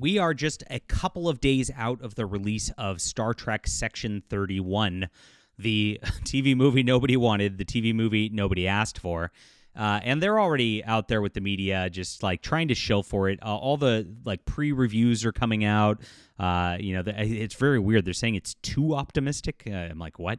We are just a couple of days out of the release of Star Trek Section 31, the TV movie nobody wanted, the TV movie nobody asked for. And they're already out there with the media just like trying to shill for it. All the like pre-reviews are coming out. It's very weird. They're saying it's too optimistic. I'm like, what?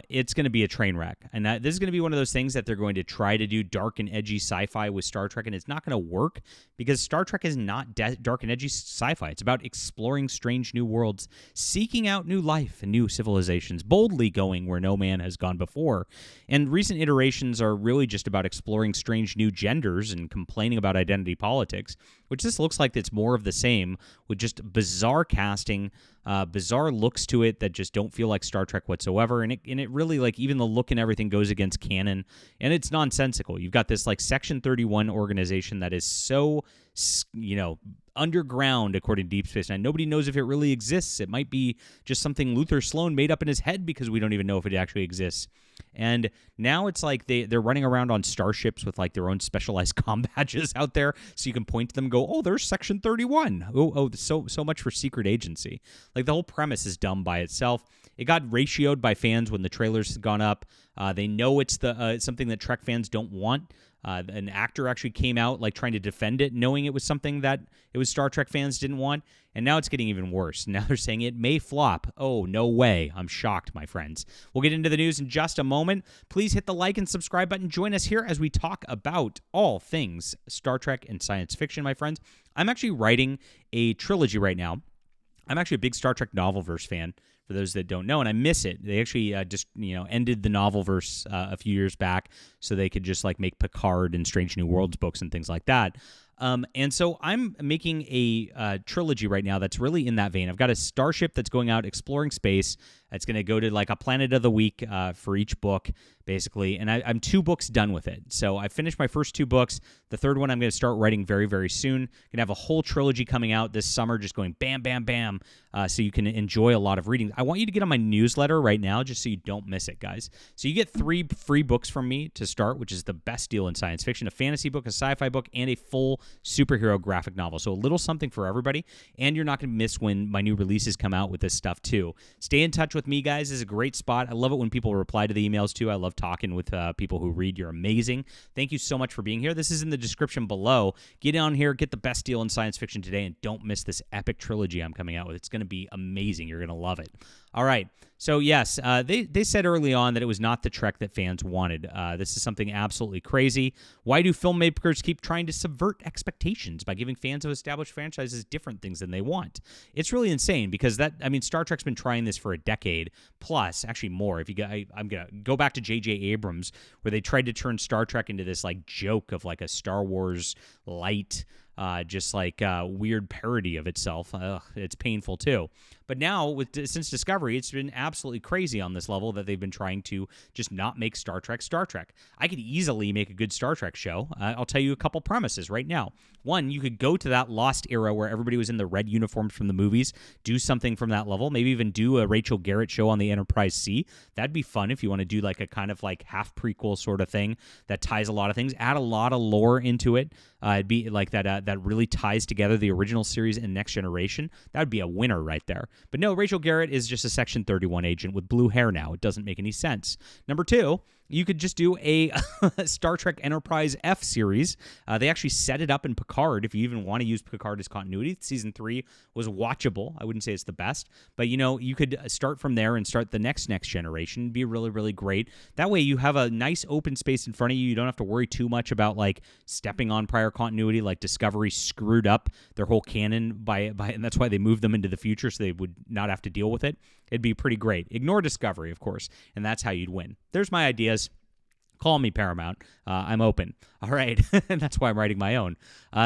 It's going to be a train wreck. And this is going to be one of those things that they're going to try to do dark and edgy sci-fi with Star Trek, and it's not going to work because Star Trek is not dark and edgy sci-fi. It's about exploring strange new worlds, seeking out new life and new civilizations, boldly going where no man has gone before. And recent iterations are really just about exploring strange new genders and complaining about identity politics, which this looks like it's more of the same with just bizarre casting, bizarre looks to it that just don't feel like Star Trek whatsoever. And it really, like, even the look and everything goes against canon, and it's nonsensical. You've got this like Section 31 organization that is so, underground according to Deep Space Nine. Nobody knows if it really exists. It might be just something Luther Sloan made up in his head because we don't even know if it actually exists. And now it's like they're running around on starships with like their own specialized comm badges out there, so you can point to them and go, oh, there's Section 31. So much for secret agency. Like, the whole premise is dumb by itself. It got ratioed by fans when the trailers had gone up. They know it's something that Trek fans don't want. An actor actually came out like trying to defend it, knowing it was something that it was Star Trek fans didn't want, and now it's getting even worse. Now they're saying it may flop. Oh, no way. I'm shocked, my friends. We'll get into the news in just a moment. Please hit the like and subscribe button. Join us here as we talk about all things Star Trek and science fiction, my friends. I'm actually writing a trilogy right now. I'm actually a big Star Trek Novelverse fan, for those that don't know, and I miss it. They actually ended the Novelverse a few years back so they could just like make Picard and Strange New Worlds books and things like that. And so I'm making a trilogy right now that's really in that vein. I've got a starship that's going out exploring space. It's going to go to like a planet of the week for each book, basically. And I'm 2 books done with it. So I finished my first 2 books. The third one I'm going to start writing very, very soon. Going to have a whole trilogy coming out this summer, just going bam, bam, bam, so you can enjoy a lot of reading. I want you to get on my newsletter right now just so you don't miss it, guys. So you get 3 free books from me to start, which is the best deal in science fiction: a fantasy book, a sci-fi book, and a full superhero graphic novel. So a little something for everybody, and you're not going to miss when my new releases come out with this stuff too. Stay in touch with me, guys. This is a great spot. I love it when people reply to the emails too. I love talking with people who read. You're amazing. Thank you so much for being here. This is in the description below. Get on here, get the best deal in science fiction today, and don't miss this epic trilogy I'm coming out with. It's going to be amazing. You're going to love it. All right. So, yes, they said early on that it was not the Trek that fans wanted. This is something absolutely crazy. Why do filmmakers keep trying to subvert expectations by giving fans of established franchises different things than they want? It's really insane because Star Trek's been trying this for a decade plus, actually more. I'm going to go back to J.J. Abrams, where they tried to turn Star Trek into this like joke of like a Star Wars light, just like a weird parody of itself. It's painful too. But now, since Discovery, it's been absolutely crazy on this level that they've been trying to just not make Star Trek Star Trek. I could easily make a good Star Trek show. I'll tell you a couple premises right now. One, you could go to that lost era where everybody was in the red uniforms from the movies, do something from that level, maybe even do a Rachel Garrett show on the Enterprise C. That'd be fun if you want to do like a kind of like half prequel sort of thing that ties a lot of things, add a lot of lore into it. It'd be like that really ties together the original series and Next Generation. That would be a winner right there. But no, Rachel Garrett is just a Section 31 agent with blue hair now. It doesn't make any sense. Number 2, you could just do a Star Trek Enterprise F series. They actually set it up in Picard if you even want to use Picard as continuity. Season 3 was watchable. I wouldn't say it's the best, but you could start from there and start the next generation. It'd be really, really great. That way you have a nice open space in front of you. You don't have to worry too much about like stepping on prior continuity, like Discovery screwed up their whole canon by and that's why they moved them into the future so they would not have to deal with it. It'd be pretty great. Ignore Discovery, of course, and that's how you'd win. There's my ideas. Call me, Paramount. I'm open. All right. And that's why I'm writing my own.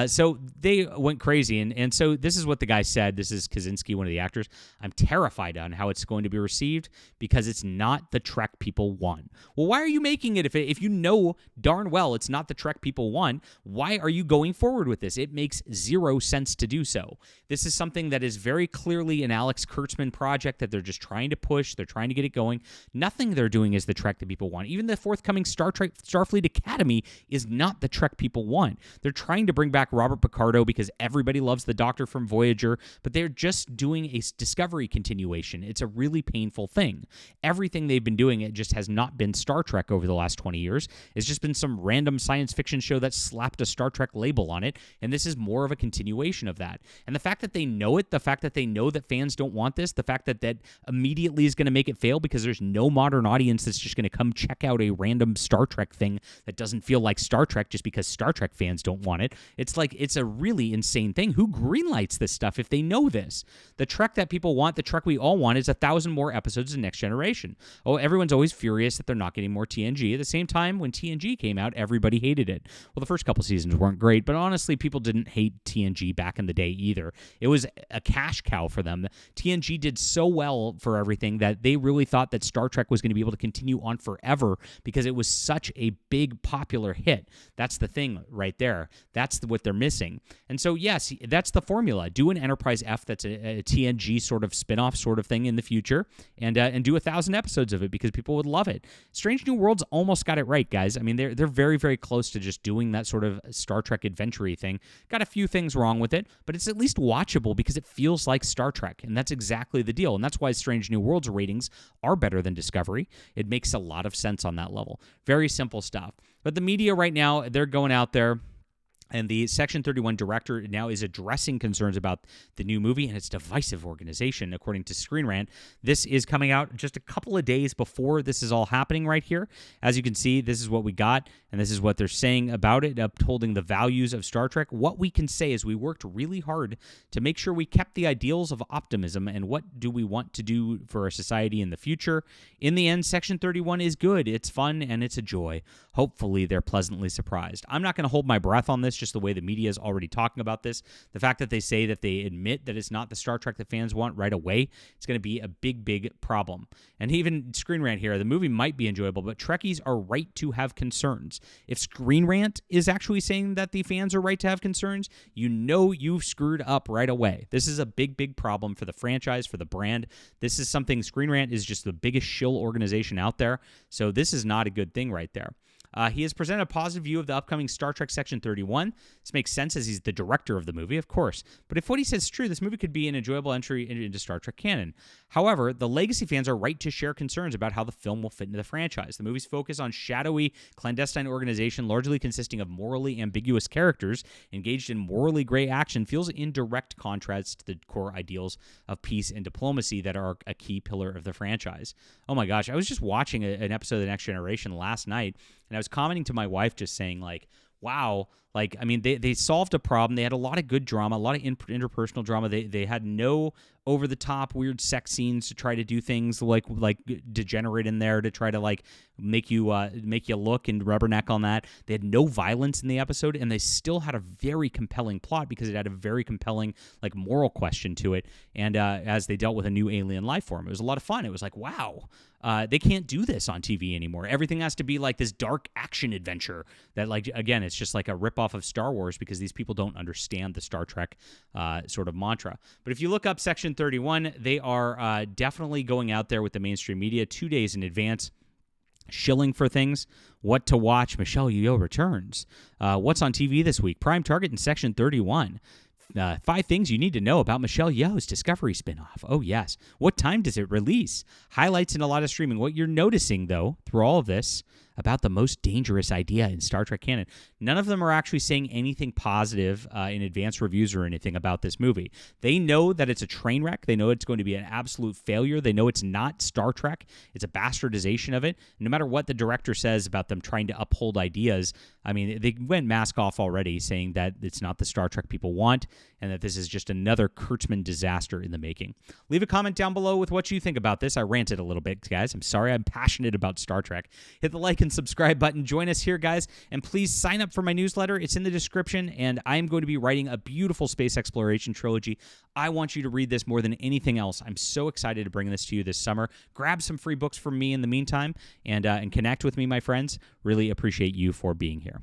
So they went crazy. And so this is what the guy said. This is Kaczynski, one of the actors. I'm terrified on how it's going to be received because it's not the Trek people want. Well, why are you making it? If you know darn well it's not the Trek people want, why are you going forward with this? It makes 0 sense to do so. This is something that is very clearly an Alex Kurtzman project that they're just trying to push. They're trying to get it going. Nothing they're doing is the Trek that people want. Even the forthcoming Star Starfleet Academy is not the Trek people want. They're trying to bring back Robert Picardo because everybody loves the Doctor from Voyager, but they're just doing a Discovery continuation. It's a really painful thing. Everything they've been doing, it just has not been Star Trek over the last 20 years. It's just been some random science fiction show that slapped a Star Trek label on it, and this is more of a continuation of that. And the fact that they know it, the fact that they know that fans don't want this, the fact that that immediately is going to make it fail because there's no modern audience that's just going to come check out a random Star Trek thing that doesn't feel like Star Trek just because Star Trek fans don't want it. It's like, it's a really insane thing. Who greenlights this stuff if they know this? The Trek that people want, the Trek we all want, is 1,000 more episodes of Next Generation. Oh, everyone's always furious that they're not getting more TNG. At the same time, when TNG came out, everybody hated it. Well, the first couple seasons weren't great, but honestly, people didn't hate TNG back in the day either. It was a cash cow for them. TNG did so well for everything that they really thought that Star Trek was going to be able to continue on forever because it was such a big popular hit. That's the thing right there. That's what they're missing. And so, yes, that's the formula. Do an Enterprise F that's a TNG sort of spin-off sort of thing in the future and do 1,000 episodes of it because people would love it. Strange New Worlds almost got it right, guys. I mean, they're very, very close to just doing that sort of Star Trek adventure-y thing. Got a few things wrong with it, but it's at least watchable because it feels like Star Trek, and that's exactly the deal. And that's why Strange New Worlds ratings are better than Discovery. It makes a lot of sense on that level. Very simple stuff. But the media right now, they're going out there, and the Section 31 director now is addressing concerns about the new movie and its divisive organization, according to Screen Rant. This is coming out just a couple of days before this is all happening right here. As you can see, this is what we got, and this is what they're saying about it, upholding the values of Star Trek. What we can say is we worked really hard to make sure we kept the ideals of optimism and what do we want to do for our society in the future. In the end, Section 31 is good. It's fun, and it's a joy. Hopefully, they're pleasantly surprised. I'm not going to hold my breath on this, just the way the media is already talking about this. The fact that they say that they admit that it's not the Star Trek that fans want right away, it's going to be a big, big problem. And even Screen Rant here, the movie might be enjoyable, but Trekkies are right to have concerns. If Screen Rant is actually saying that the fans are right to have concerns, you know you've screwed up right away. This is a big, big problem for the franchise, for the brand. This is something, Screen Rant is just the biggest shill organization out there, so this is not a good thing right there. He has presented a positive view of the upcoming Star Trek Section 31. This makes sense as he's the director of the movie, of course. But if what he says is true, this movie could be an enjoyable entry into Star Trek canon. However, the legacy fans are right to share concerns about how the film will fit into the franchise. The movie's focus on shadowy, clandestine organization largely consisting of morally ambiguous characters engaged in morally gray action feels in direct contrast to the core ideals of peace and diplomacy that are a key pillar of the franchise. Oh my gosh, I was just watching an episode of The Next Generation last night, and I was commenting to my wife just saying, like, wow, like, I mean, they solved a problem. They had a lot of good drama, a lot of interpersonal drama. They had no over-the-top weird sex scenes to try to do things like degenerate in there to try to, like, make you look and rubberneck on that. They had no violence in the episode, and they still had a very compelling plot because it had a very compelling, like, moral question to it. And as they dealt with a new alien life form, it was a lot of fun. It was like, wow. They can't do this on TV anymore. Everything has to be like this dark action adventure that, like, again, it's just like a ripoff of Star Wars because these people don't understand the Star Trek sort of mantra. But if you look up Section 31, they are definitely going out there with the mainstream media 2 days in advance, shilling for things. What to watch? Michelle Yeoh returns. What's on TV this week? Prime Target in Section 31. 5 things you need to know about Michelle Yeoh's Discovery spinoff. Oh, yes. What time does it release? Highlights in a lot of streaming. What you're noticing, though, through all of this, about the most dangerous idea in Star Trek canon. None of them are actually saying anything positive in advanced reviews or anything about this movie. They know that it's a train wreck. They know it's going to be an absolute failure. They know it's not Star Trek. It's a bastardization of it. No matter what the director says about them trying to uphold ideas, I mean, they went mask off already, saying that it's not the Star Trek people want and that this is just another Kurtzman disaster in the making. Leave a comment down below with what you think about this. I ranted a little bit, guys. I'm sorry. I'm passionate about Star Trek. Hit the like and subscribe button. Join us here, guys. And please sign up for my newsletter. It's in the description, and I'm going to be writing a beautiful space exploration trilogy. I want you to read this more than anything else. I'm so excited to bring this to you this summer. Grab some free books from me in the meantime, and connect with me, my friends. Really appreciate you for being here.